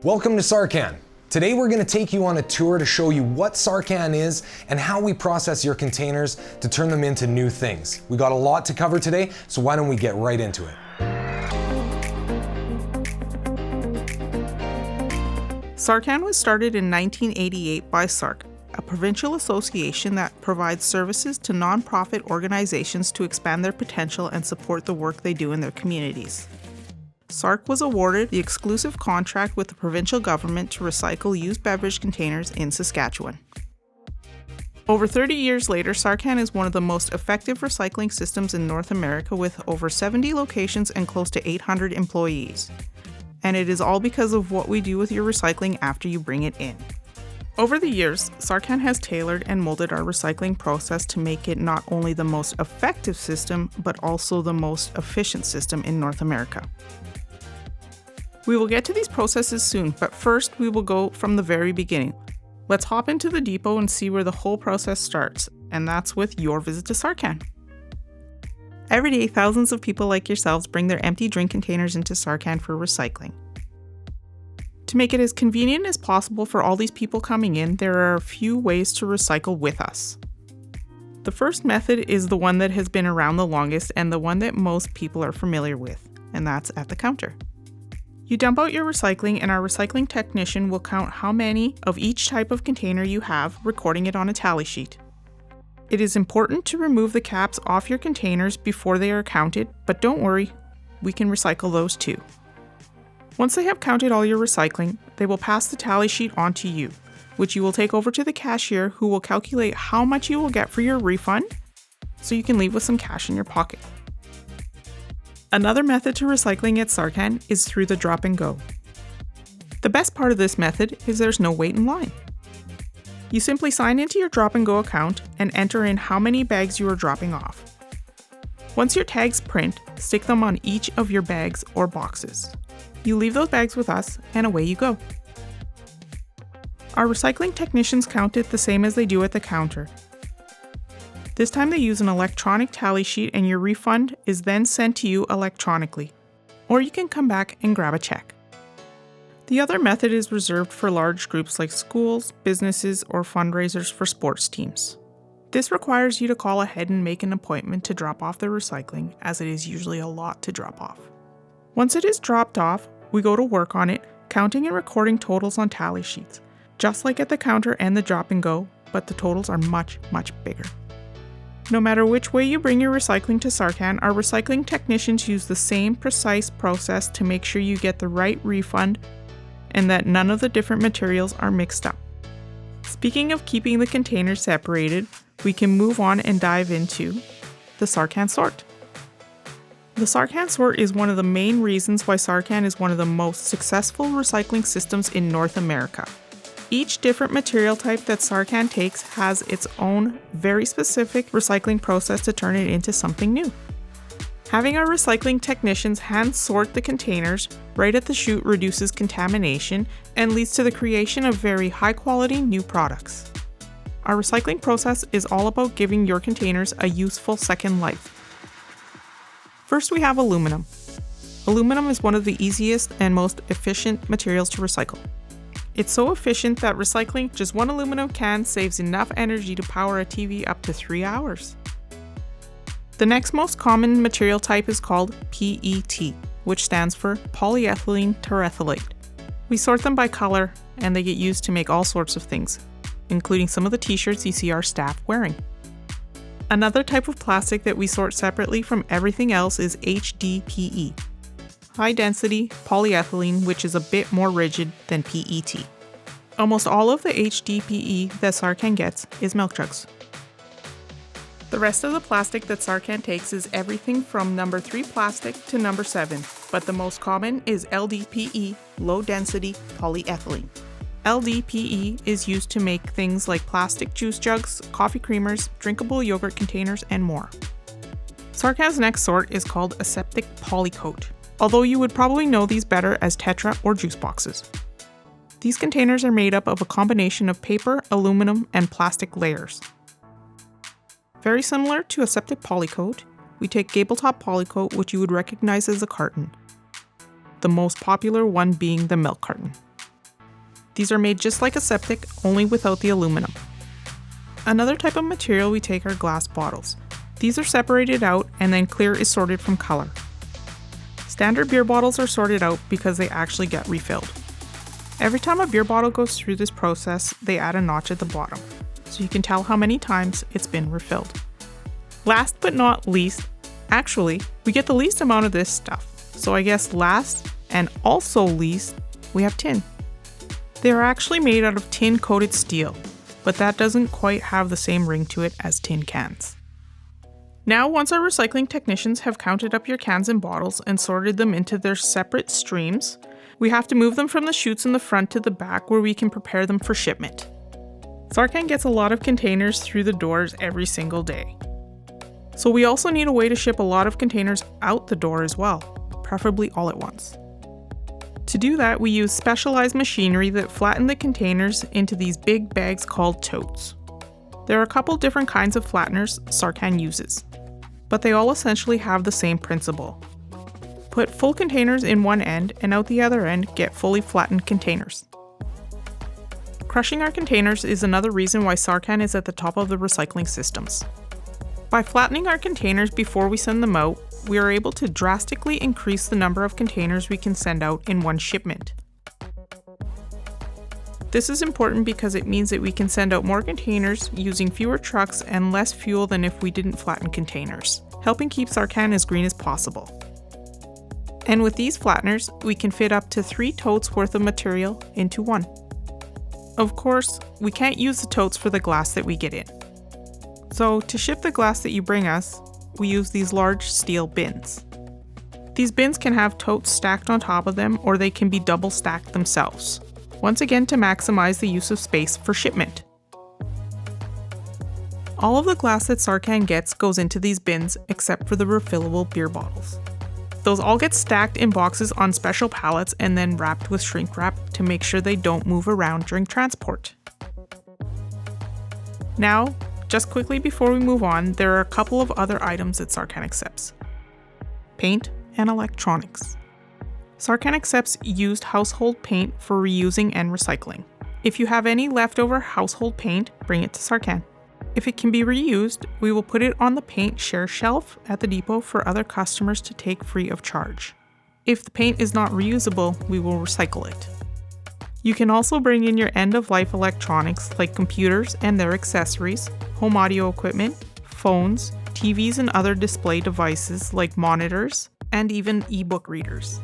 Welcome to SARCAN. Today we're going to take you on a tour to show you what SARCAN is and how we process your containers to turn them into new things. We got a lot to cover today, so why don't we get right into it. SARCAN was started in 1988 by SARC, a provincial association that provides services to nonprofit organizations to expand their potential and support the work they do in their communities. SARC was awarded the exclusive contract with the provincial government to recycle used beverage containers in Saskatchewan. Over 30 years later, SARCAN is one of the most effective recycling systems in North America with over 70 locations and close to 800 employees. And it is all because of what we do with your recycling after you bring it in. Over the years, SARCAN has tailored and molded our recycling process to make it not only the most effective system, but also the most efficient system in North America. We will get to these processes soon, but first we will go from the very beginning. Let's hop into the depot and see where the whole process starts, and that's with your visit to SARCAN. Every day, thousands of people like yourselves bring their empty drink containers into SARCAN for recycling. To make it as convenient as possible for all these people coming in, there are a few ways to recycle with us. The first method is the one that has been around the longest and the one that most people are familiar with, and that's at the counter. You dump out your recycling and our recycling technician will count how many of each type of container you have, recording it on a tally sheet. It is important to remove the caps off your containers before they are counted, but don't worry, we can recycle those too. Once they have counted all your recycling, they will pass the tally sheet on to you, which you will take over to the cashier who will calculate how much you will get for your refund, so you can leave with some cash in your pocket. Another method to recycling at SARCAN is through the drop and go. The best part of this method is there's no wait in line. You simply sign into your drop and go account and enter in how many bags you are dropping off. Once your tags print, stick them on each of your bags or boxes. You leave those bags with us and away you go. Our recycling technicians count it the same as they do at the counter. This time they use an electronic tally sheet and your refund is then sent to you electronically, or you can come back and grab a check. The other method is reserved for large groups like schools, businesses, or fundraisers for sports teams. This requires you to call ahead and make an appointment to drop off the recycling, as it is usually a lot to drop off. Once it is dropped off, we go to work on it, counting and recording totals on tally sheets, just like at the counter and the drop and go, but the totals are much, much bigger. No matter which way you bring your recycling to SARCAN, our recycling technicians use the same precise process to make sure you get the right refund and that none of the different materials are mixed up. Speaking of keeping the containers separated, we can move on and dive into the SARCAN sort. The SARCAN sort is one of the main reasons why SARCAN is one of the most successful recycling systems in North America. Each different material type that SARCAN takes has its own very specific recycling process to turn it into something new. Having our recycling technicians hand sort the containers right at the chute reduces contamination and leads to the creation of very high quality new products. Our recycling process is all about giving your containers a useful second life. First, we have aluminum. Aluminum is one of the easiest and most efficient materials to recycle. It's so efficient that recycling just one aluminum can saves enough energy to power a TV up to 3 hours. The next most common material type is called PET, which stands for polyethylene terephthalate. We sort them by color, and they get used to make all sorts of things, including some of the t-shirts you see our staff wearing. Another type of plastic that we sort separately from everything else is HDPE. High-density polyethylene, which is a bit more rigid than PET. Almost all of the HDPE that SARCAN gets is milk jugs. The rest of the plastic that SARCAN takes is everything from number 3 plastic to number 7, but the most common is LDPE, low-density polyethylene. LDPE is used to make things like plastic juice jugs, coffee creamers, drinkable yogurt containers, and more. SARCAN's next sort is called aseptic polycoat, although you would probably know these better as Tetra or juice boxes. These containers are made up of a combination of paper, aluminum, and plastic layers. Very similar to aseptic polycoat, we take gable top polycoat, which you would recognize as a carton. the most popular one being the milk carton. These are made just like a septic, only without the aluminum. Another type of material we take are glass bottles. These are separated out and then clear is sorted from color. Standard beer bottles are sorted out because they actually get refilled. Every time a beer bottle goes through this process, they add a notch at the bottom, so you can tell how many times it's been refilled. Last but not least, actually, we get the least amount of this stuff. So I guess last and also least, we have tin. They are actually made out of tin-coated steel, but that doesn't quite have the same ring to it as tin cans. Now, once our recycling technicians have counted up your cans and bottles and sorted them into their separate streams, we have to move them from the chutes in the front to the back where we can prepare them for shipment. SARCAN gets a lot of containers through the doors every single day. So we also need a way to ship a lot of containers out the door as well, preferably all at once. To do that, we use specialized machinery that flatten the containers into these big bags called totes. There are a couple different kinds of flatteners SARCAN uses, but they all essentially have the same principle. Put full containers in one end and out the other end get fully flattened containers. Crushing our containers is another reason why SARCAN is at the top of the recycling systems. By flattening our containers before we send them out, we are able to drastically increase the number of containers we can send out in one shipment. This is important because it means that we can send out more containers using fewer trucks and less fuel than if we didn't flatten containers, helping keep SARCAN as green as possible. And with these flatteners, we can fit up to 3 totes worth of material into one. Of course, we can't use the totes for the glass that we get in. So to ship the glass that you bring us, we use these large steel bins. These bins can have totes stacked on top of them, or they can be double stacked themselves, once again to maximize the use of space for shipment. All of the glass that SARCAN gets goes into these bins except for the refillable beer bottles. Those all get stacked in boxes on special pallets and then wrapped with shrink wrap to make sure they don't move around during transport. Now, just quickly before we move on, there are a couple of other items that SARCAN accepts. Paint and electronics. SARCAN accepts used household paint for reusing and recycling. If you have any leftover household paint, bring it to SARCAN. If it can be reused, we will put it on the paint share shelf at the depot for other customers to take free of charge. If the paint is not reusable, we will recycle it. You can also bring in your end-of-life electronics like computers and their accessories, home audio equipment, phones, TVs and other display devices like monitors, and even e-book readers.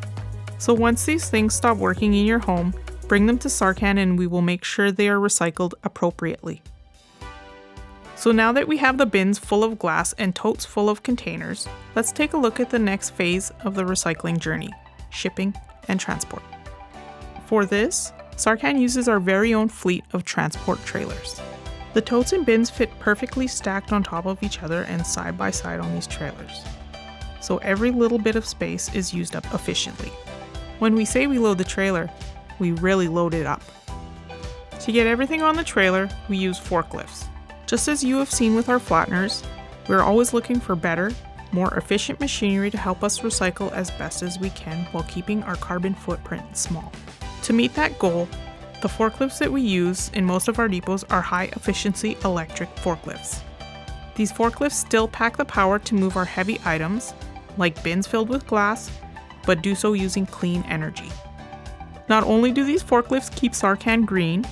So once these things stop working in your home, bring them to SARCAN and we will make sure they are recycled appropriately. So now that we have the bins full of glass and totes full of containers, let's take a look at the next phase of the recycling journey, shipping and transport. For this, SARCAN uses our very own fleet of transport trailers. The totes and bins fit perfectly stacked on top of each other and side by side on these trailers. So every little bit of space is used up efficiently. When we say we load the trailer, we really load it up. To get everything on the trailer, we use forklifts. Just as you have seen with our flatteners, we're always looking for better, more efficient machinery to help us recycle as best as we can while keeping our carbon footprint small. To meet that goal, the forklifts that we use in most of our depots are high-efficiency electric forklifts. These forklifts still pack the power to move our heavy items, like bins filled with glass, but do so using clean energy. Not only do these forklifts keep SARCAN green,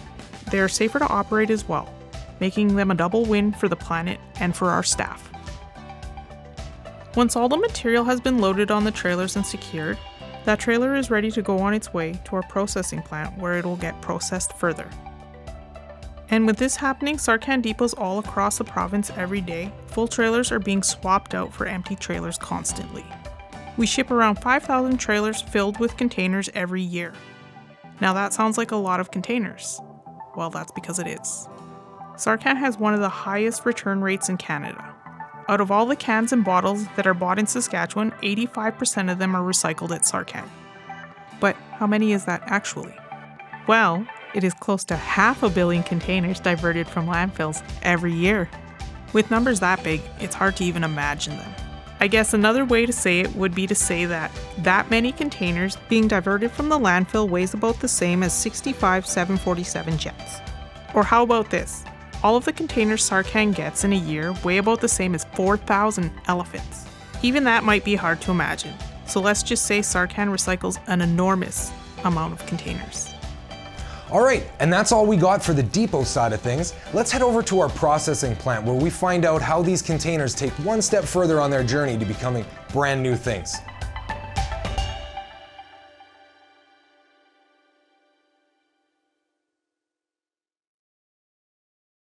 they are safer to operate as well, making them a double win for the planet and for our staff. Once all the material has been loaded on the trailers and secured, that trailer is ready to go on its way to our processing plant where it will get processed further. And with this happening, SARCAN depots all across the province every day, full trailers are being swapped out for empty trailers constantly. We ship around 5,000 trailers filled with containers every year. Now that sounds like a lot of containers. Well, that's because it is. SARCAN has one of the highest return rates in Canada. Out of all the cans and bottles that are bought in Saskatchewan, 85% of them are recycled at SARCAN. But how many is that actually? Well, it is close to 500 million containers diverted from landfills every year. With numbers that big, it's hard to even imagine them. I guess another way to say it would be to say that many containers being diverted from the landfill weighs about the same as 65 747 jets. Or how about this? All of the containers SARCAN gets in a year weigh about the same as 4,000 elephants. Even that might be hard to imagine, so let's just say SARCAN recycles an enormous amount of containers. All right, and that's all we got for the depot side of things. Let's head over to our processing plant where we find out how these containers take one step further on their journey to becoming brand new things.